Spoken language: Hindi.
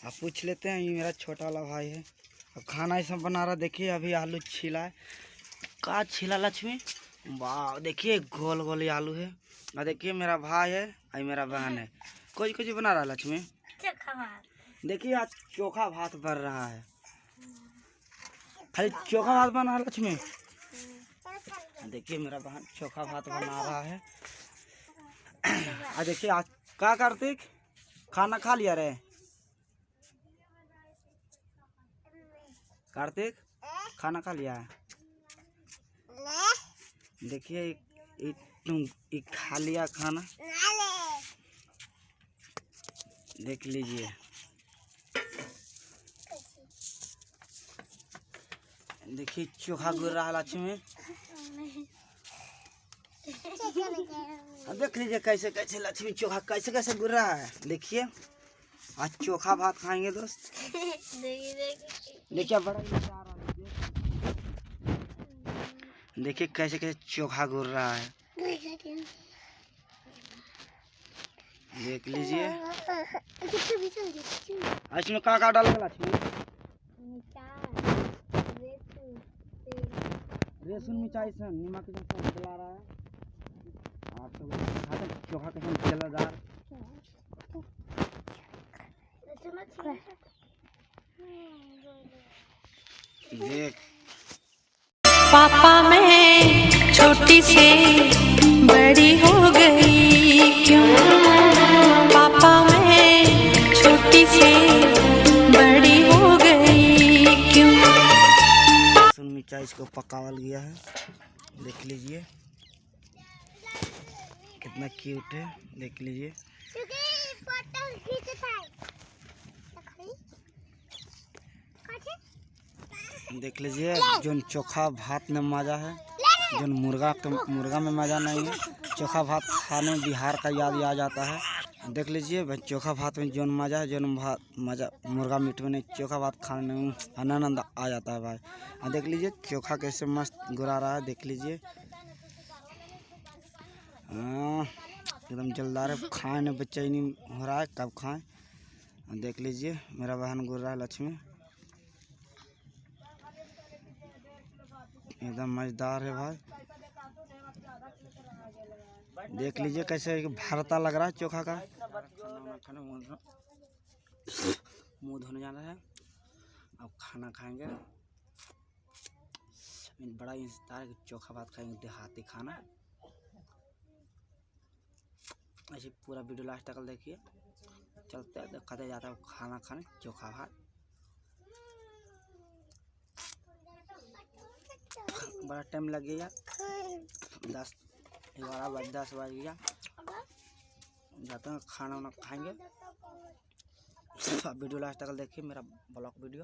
आप पूछ लेते हैं। ये मेरा छोटा वाला भाई है। अब खाना ये सब बना रहा। देखिए अभी आलू छिला है। का छिला लक्ष्मी? वाह देखिए गोल गोल आलू है। और देखिए मेरा भाई है और मेरा बहन है। कुछ कुछ बना रहा है लक्ष्मी। देखिए आज चोखा भात बन रहा है। खाली चोखा भात बना रहा है लक्ष्मी। देखिए मेरा बहन चोखा भात बना रहा है। और देखिए आज का कार्तिक खाना खा लिया रे कार्तिक? खाना खा लिया है। देखिए खा लिया खाना। देख लीजिए। देखिए चोखा गुर रहा है लक्ष्मी। देख लीजिए कैसे कैसे लक्ष्मी चोखा कैसे कैसे गुर रहा है। देखिए आज चोखा भात खाएंगे दोस्त। देखिए बड़ा मजा आ रहा है। देखिए कैसे कैसे चोखा गुर रहा है। देख लीजिए। इसमें का डालेगा लक्ष्मी? रेसुन मिर्चाई से नमक जला रहा है। आप तो चोखा कैसे जलादार। देख पापा मैं छोटी से बड़ी हो गई क्यों? पापा मैं छोटी से बड़ी हो गई क्यों? सुन मिर्चाई इसको पकावल गया है। देख लीजिए कितना क्यूट है। देख लीजिए। देख लीजिए जो चोखा भात में मजा है, जो मुर्गा में मजा नहीं है। चोखा भात खाने में बिहार का याद आ जाता है। देख लीजिए भाई चोखा भात में जो मजा है, जो मजा मुर्गा मीट में नहीं। चोखा भात खाने में आनंद आ जाता है भाई। देख लीजिए चोखा कैसे मस्त गुरा रहा है। देख लीजिए एकदम जलदार है। खाने बेचैनी हो रहा है कब खाएं। देख लीजिए मेरा बहन गुर रहा है लक्ष्मी। एकदम मजेदार है भाई। देख लीजिए कैसे भरता लग रहा है चोखा का। मुंह धोने जाना है। अब खाना खाएंगे। बड़ा इंतजार है चोखा भात खाएंगे देहाती खाना। ऐसे पूरा वीडियो लास्ट तक देखिए। चलते देखते जाता है खाना खाने चोखा भात। बड़ा टाइम लग गया। 10 बज गया। जाते हैं खाना वाना खाएंगे। वीडियो लास्ट तक देखिए मेरा ब्लॉग वीडियो।